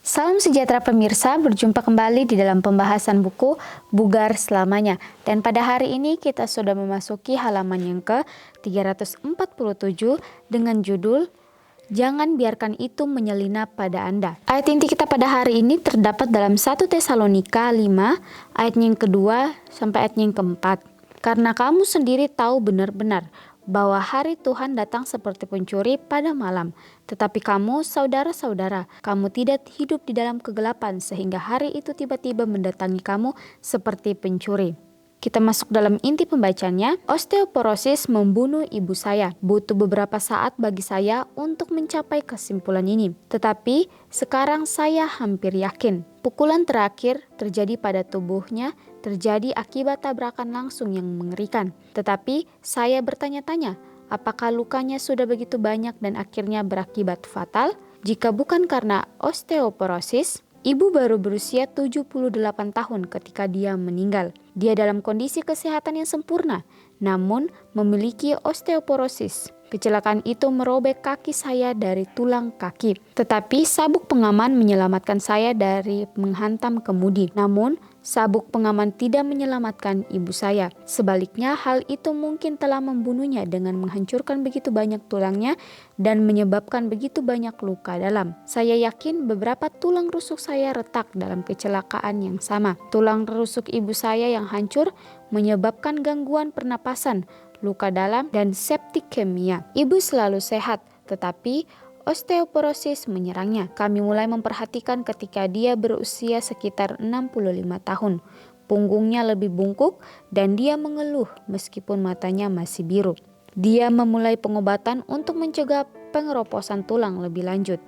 Salam sejahtera pemirsa, berjumpa kembali di dalam pembahasan buku Bugar Selamanya. Dan pada hari ini kita sudah memasuki halaman yang ke-347 dengan judul Jangan biarkan itu menyelinap pada Anda. Ayat inti kita pada hari ini terdapat dalam 1 Tesalonika 5 ayat yang kedua sampai ayat yang keempat. Karena kamu sendiri tahu benar-benar bahwa hari Tuhan datang seperti pencuri pada malam. Tetapi kamu, saudara-saudara, kamu tidak hidup di dalam kegelapan sehingga hari itu tiba-tiba mendatangi kamu seperti pencuri. Kita masuk dalam inti pembacanya. Osteoporosis membunuh ibu saya. Butuh beberapa saat bagi saya untuk mencapai kesimpulan ini. Tetapi sekarang saya hampir yakin. Pukulan terakhir terjadi pada tubuhnya terjadi akibat tabrakan langsung yang mengerikan. Tetapi saya bertanya-tanya, apakah lukanya sudah begitu banyak dan akhirnya berakibat fatal? Jika bukan karena osteoporosis, ibu baru berusia 78 tahun ketika dia meninggal. Dia dalam kondisi kesehatan yang sempurna, namun memiliki osteoporosis. Kecelakaan itu merobek kaki saya dari tulang kaki. Tetapi sabuk pengaman menyelamatkan saya dari menghantam kemudi. Namun, sabuk pengaman tidak menyelamatkan ibu saya. Sebaliknya, hal itu mungkin telah membunuhnya dengan menghancurkan begitu banyak tulangnya dan menyebabkan begitu banyak luka dalam. Saya yakin beberapa tulang rusuk saya retak dalam kecelakaan yang sama. Tulang rusuk ibu saya yang hancur menyebabkan gangguan pernapasan, luka dalam, dan septikemia. Ibu selalu sehat, tetapi osteoporosis menyerangnya. Kami mulai memperhatikan ketika dia berusia sekitar 65 tahun. Punggungnya lebih bungkuk dan dia mengeluh meskipun matanya masih biru. Dia memulai pengobatan untuk mencegah pengeroposan tulang lebih lanjut.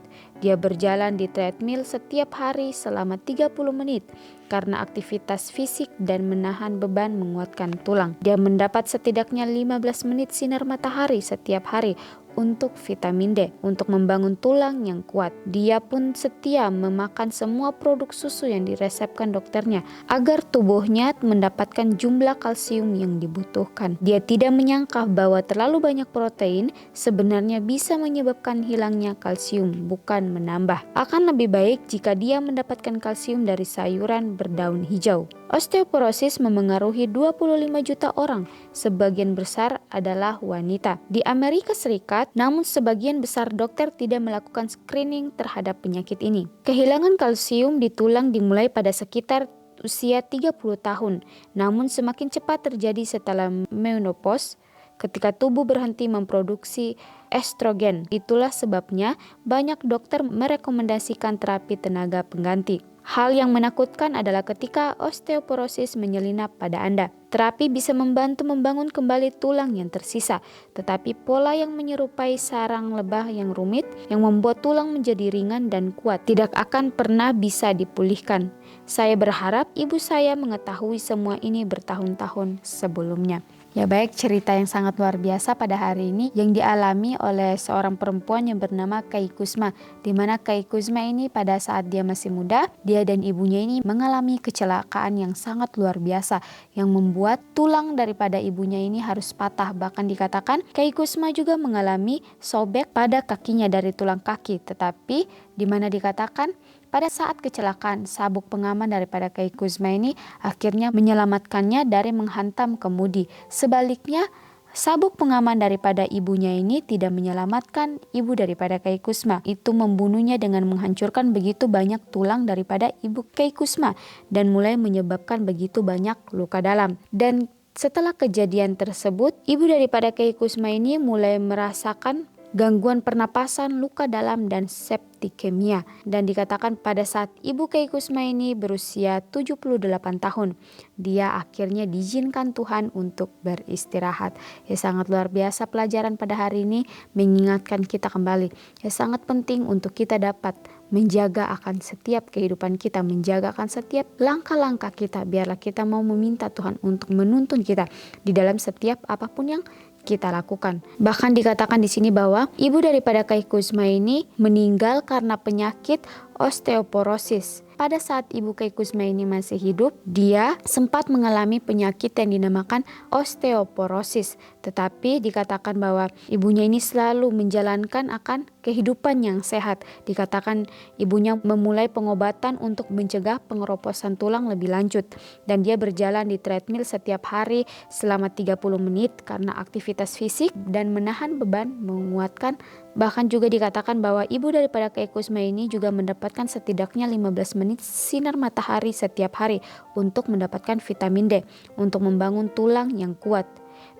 Dia berjalan di treadmill setiap hari selama 30 menit karena aktivitas fisik dan menahan beban menguatkan tulang. Dia mendapat setidaknya 15 menit sinar matahari setiap hari untuk vitamin D, untuk membangun tulang yang kuat. Dia pun setia memakan semua produk susu yang diresepkan dokternya agar tubuhnya mendapatkan jumlah kalsium yang dibutuhkan. Dia tidak menyangka bahwa terlalu banyak protein sebenarnya bisa menyebabkan hilangnya kalsium, bukan menambah. Akan lebih baik jika dia mendapatkan kalsium dari sayuran berdaun hijau. Osteoporosis memengaruhi 25 juta orang, sebagian besar adalah wanita. Di Amerika Serikat, namun sebagian besar dokter tidak melakukan screening terhadap penyakit ini. Kehilangan kalsium di tulang dimulai pada sekitar usia 30 tahun, namun semakin cepat terjadi setelah menopause, ketika tubuh berhenti memproduksi estrogen. Itulah sebabnya banyak dokter merekomendasikan terapi tenaga pengganti. Hal yang menakutkan adalah ketika osteoporosis menyelinap pada Anda. Terapi bisa membantu membangun kembali tulang yang tersisa, tetapi pola yang menyerupai sarang lebah yang rumit yang membuat tulang menjadi ringan dan kuat tidak akan pernah bisa dipulihkan. Saya berharap ibu saya mengetahui semua ini bertahun-tahun sebelumnya. Ya baik, cerita yang sangat luar biasa pada hari ini yang dialami oleh seorang perempuan yang bernama Kai Kusma, di mana Kai Kusma ini pada saat dia masih muda, dia dan ibunya ini mengalami kecelakaan yang sangat luar biasa yang membuat tulang daripada ibunya ini harus patah. Bahkan dikatakan Kai Kusma juga mengalami sobek pada kakinya dari tulang kaki, tetapi di mana dikatakan pada saat kecelakaan, sabuk pengaman daripada Kai Kusma ini akhirnya menyelamatkannya dari menghantam kemudi. Sebaliknya, sabuk pengaman daripada ibunya ini tidak menyelamatkan ibu daripada Kai Kusma. Itu membunuhnya dengan menghancurkan begitu banyak tulang daripada ibu Kai Kusma dan mulai menyebabkan begitu banyak luka dalam. Dan setelah kejadian tersebut, ibu daripada Kai Kusma ini mulai merasakan gangguan pernapasan, luka dalam, dan septikemia. Dan dikatakan pada saat ibu Kai Kusma ini berusia 78 tahun, dia akhirnya diizinkan Tuhan untuk beristirahat. Ya sangat luar biasa pelajaran pada hari ini mengingatkan kita kembali. Ya sangat penting untuk kita dapat menjaga akan setiap kehidupan kita, menjaga akan setiap langkah-langkah kita. Biarlah kita mau meminta Tuhan untuk menuntun kita di dalam setiap apapun yang kita lakukan. Bahkan dikatakan di sini bahwa ibu daripada Kai Kusma ini meninggal karena penyakit osteoporosis pada saat Ibu Kay Kusma ini masih hidup, dia sempat mengalami penyakit yang dinamakan osteoporosis. Tetapi dikatakan bahwa ibunya ini selalu menjalankan akan kehidupan yang sehat. Dikatakan ibunya memulai pengobatan untuk mencegah pengeroposan tulang lebih lanjut. Dan dia berjalan di treadmill setiap hari selama 30 menit karena aktivitas fisik dan menahan beban menguatkan. Bahkan juga dikatakan bahwa ibu daripada Kay Kusma ini juga mendapatkan setidaknya 15 menit sinar matahari setiap hari untuk mendapatkan vitamin D untuk membangun tulang yang kuat.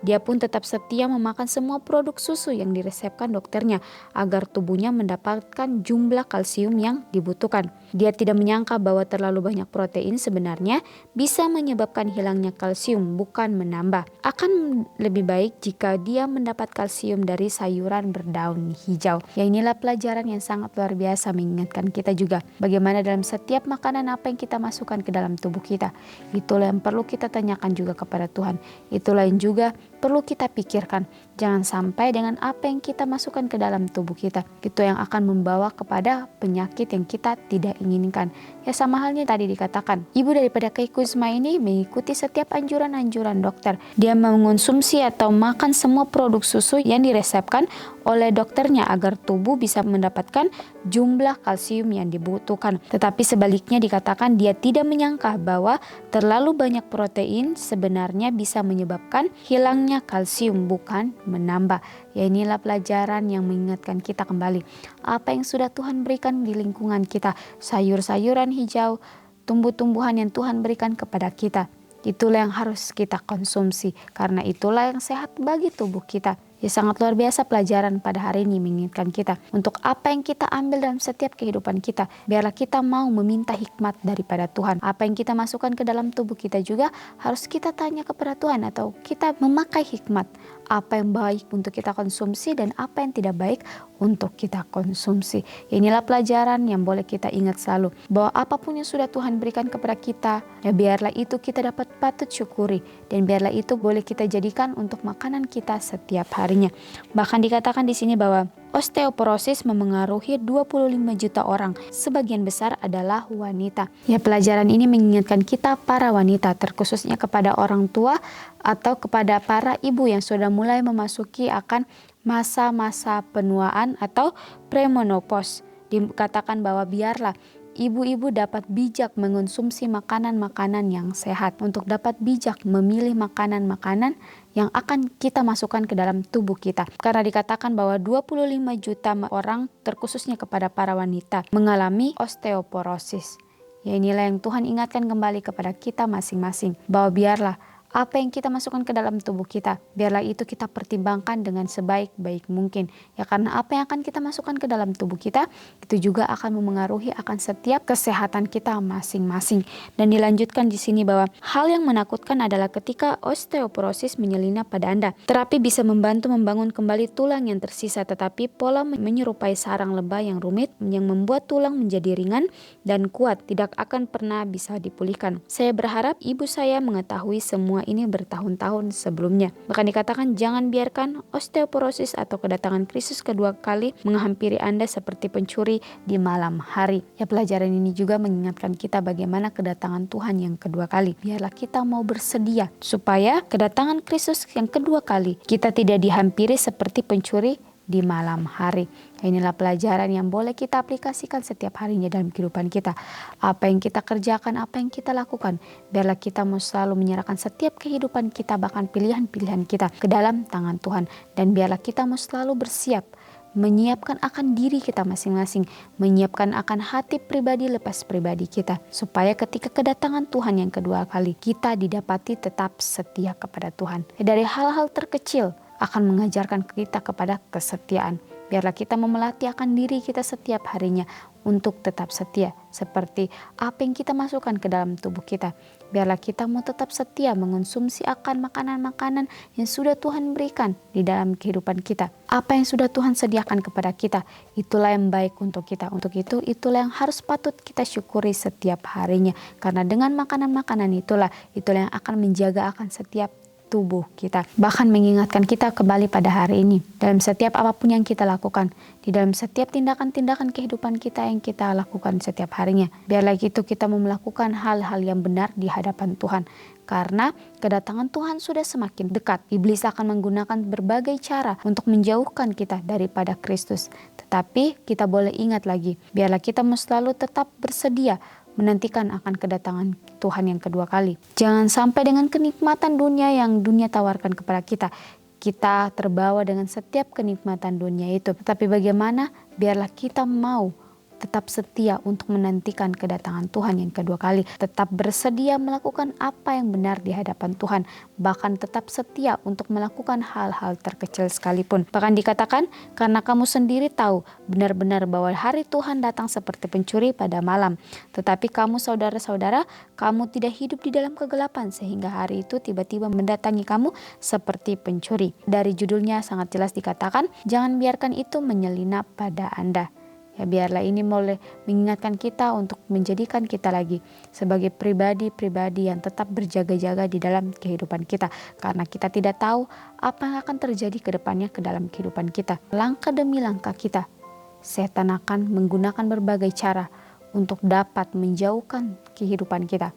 Dia pun tetap setia memakan semua produk susu yang diresepkan dokternya agar tubuhnya mendapatkan jumlah kalsium yang dibutuhkan. Dia tidak menyangka bahwa terlalu banyak protein sebenarnya bisa menyebabkan hilangnya kalsium, bukan menambah. Akan lebih baik jika dia mendapat kalsium dari sayuran berdaun hijau. Ya, inilah pelajaran yang sangat luar biasa mengingatkan kita juga bagaimana dalam setiap makanan apa yang kita masukkan ke dalam tubuh kita. Itulah yang perlu kita tanyakan juga kepada Tuhan. Itulah yang juga perlu kita pikirkan. Jangan sampai dengan apa yang kita masukkan ke dalam tubuh kita, itu yang akan membawa kepada penyakit yang kita tidak inginkan. Ya, sama halnya tadi dikatakan, ibu daripada Kay Kusma ini mengikuti setiap anjuran-anjuran dokter. Dia mengonsumsi atau makan semua produk susu yang diresepkan oleh dokternya agar tubuh bisa mendapatkan jumlah kalsium yang dibutuhkan. Tetapi sebaliknya dikatakan dia tidak menyangka bahwa terlalu banyak protein sebenarnya bisa menyebabkan hilangnya kalsium, bukan menambah. Ya, inilah pelajaran yang mengingatkan kita kembali apa yang sudah Tuhan berikan di lingkungan kita, sayur-sayuran hijau, tumbuh-tumbuhan yang Tuhan berikan kepada kita. Itulah yang harus kita konsumsi karena itulah yang sehat bagi tubuh kita. Ya, sangat luar biasa pelajaran pada hari ini mengingatkan kita untuk apa yang kita ambil dalam setiap kehidupan kita. Biarlah kita mau meminta hikmat daripada Tuhan. Apa yang kita masukkan ke dalam tubuh kita juga harus kita tanya kepada Tuhan atau kita memakai hikmat. Apa yang baik untuk kita konsumsi dan apa yang tidak baik untuk kita konsumsi. Inilah pelajaran yang boleh kita ingat selalu, bahwa apapun yang sudah Tuhan berikan kepada kita, ya biarlah itu kita dapat patut syukuri dan biarlah itu boleh kita jadikan untuk makanan kita setiap harinya. Bahkan dikatakan di sini bahwa osteoporosis memengaruhi 25 juta orang, sebagian besar adalah wanita. Ya, pelajaran ini mengingatkan kita para wanita, terkhususnya kepada orang tua atau kepada para ibu yang sudah mulai memasuki akan masa-masa penuaan atau premenopause. Dikatakan bahwa biarlah ibu-ibu dapat bijak mengonsumsi makanan-makanan yang sehat, untuk dapat bijak memilih makanan-makanan yang akan kita masukkan ke dalam tubuh kita. Karena dikatakan bahwa 25 juta orang, terkhususnya kepada para wanita, mengalami osteoporosis. Ya, inilah yang Tuhan ingatkan kembali kepada kita masing-masing, bahwa biarlah apa yang kita masukkan ke dalam tubuh kita, biarlah itu kita pertimbangkan dengan sebaik-baik mungkin. Ya, karena apa yang akan kita masukkan ke dalam tubuh kita, itu juga akan memengaruhi akan setiap kesehatan kita masing-masing. Dan dilanjutkan di sini bahwa hal yang menakutkan adalah ketika osteoporosis menyelinap pada Anda. Terapi bisa membantu membangun kembali tulang yang tersisa, tetapi pola menyerupai sarang lebah yang rumit yang membuat tulang menjadi ringan dan kuat tidak akan pernah bisa dipulihkan. Saya berharap ibu saya mengetahui semua ini bertahun-tahun sebelumnya. Bahkan dikatakan jangan biarkan osteoporosis atau kedatangan krisis kedua kali menghampiri Anda seperti pencuri di malam hari. Ya, pelajaran ini juga mengingatkan kita bagaimana kedatangan Tuhan yang kedua kali. Biarlah kita mau bersedia supaya kedatangan Kristus yang kedua kali kita tidak dihampiri seperti pencuri di malam hari. Inilah pelajaran yang boleh kita aplikasikan setiap harinya dalam kehidupan kita. Apa yang kita kerjakan, apa yang kita lakukan, biarlah kita mau selalu menyerahkan setiap kehidupan kita, bahkan pilihan-pilihan kita ke dalam tangan Tuhan. Dan biarlah kita mau selalu bersiap, menyiapkan akan diri kita masing-masing, menyiapkan akan hati pribadi lepas pribadi kita, supaya ketika kedatangan Tuhan yang kedua kali, kita didapati tetap setia kepada Tuhan. Dari hal-hal terkecil akan mengajarkan kita kepada kesetiaan. Biarlah kita memelatih akan diri kita setiap harinya untuk tetap setia, seperti apa yang kita masukkan ke dalam tubuh kita. Biarlah kita mau tetap setia mengonsumsi akan makanan-makanan yang sudah Tuhan berikan di dalam kehidupan kita. Apa yang sudah Tuhan sediakan kepada kita, itulah yang baik untuk kita. Untuk itu, itulah yang harus patut kita syukuri setiap harinya. Karena dengan makanan-makanan itulah yang akan menjaga akan setiap tubuh kita. Bahkan mengingatkan kita kembali pada hari ini. Dalam setiap apapun yang kita lakukan. Di dalam setiap tindakan-tindakan kehidupan kita yang kita lakukan setiap harinya. Biarlah itu kita mau melakukan hal-hal yang benar di hadapan Tuhan. Karena kedatangan Tuhan sudah semakin dekat. Iblis akan menggunakan berbagai cara untuk menjauhkan kita daripada Kristus. Tetapi kita boleh ingat lagi. Biarlah kita selalu tetap bersedia menantikan akan kedatangan Tuhan yang kedua kali. Jangan sampai dengan kenikmatan dunia yang dunia tawarkan kepada kita terbawa dengan setiap kenikmatan dunia itu. Tetapi bagaimana? Biarlah kita mau tetap setia untuk menantikan kedatangan Tuhan yang kedua kali. Tetap bersedia melakukan apa yang benar di hadapan Tuhan. Bahkan tetap setia untuk melakukan hal-hal terkecil sekalipun. Bahkan dikatakan, karena kamu sendiri tahu benar-benar bahwa hari Tuhan datang seperti pencuri pada malam. Tetapi kamu saudara-saudara, kamu tidak hidup di dalam kegelapan sehingga hari itu tiba-tiba mendatangi kamu seperti pencuri. Dari judulnya sangat jelas dikatakan, jangan biarkan itu menyelinap pada Anda. Ya, biarlah ini boleh mengingatkan kita untuk menjadikan kita lagi sebagai pribadi-pribadi yang tetap berjaga-jaga di dalam kehidupan kita. Karena kita tidak tahu apa yang akan terjadi ke depannya ke dalam kehidupan kita. Langkah demi langkah kita, setan akan menggunakan berbagai cara untuk dapat menjauhkan kehidupan kita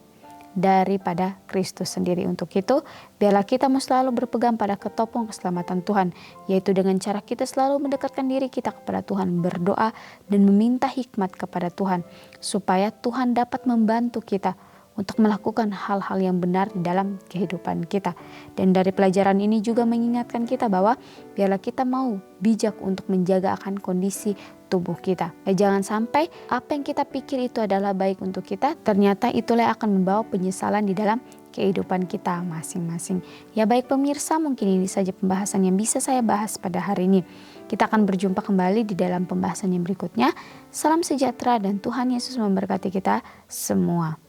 daripada Kristus sendiri. Untuk itu, biarlah kita selalu berpegang pada ketopong keselamatan Tuhan, yaitu dengan cara kita selalu mendekatkan diri kita kepada Tuhan, berdoa dan meminta hikmat kepada Tuhan, supaya Tuhan dapat membantu kita untuk melakukan hal-hal yang benar di dalam kehidupan kita. Dan dari pelajaran ini juga mengingatkan kita bahwa biarlah kita mau bijak untuk menjaga akan kondisi tubuh kita. Jangan sampai apa yang kita pikir itu adalah baik untuk kita, ternyata itulah yang akan membawa penyesalan di dalam kehidupan kita masing-masing. Ya baik pemirsa, mungkin ini saja pembahasan yang bisa saya bahas pada hari ini. Kita akan berjumpa kembali di dalam pembahasan yang berikutnya. Salam sejahtera dan Tuhan Yesus memberkati kita semua.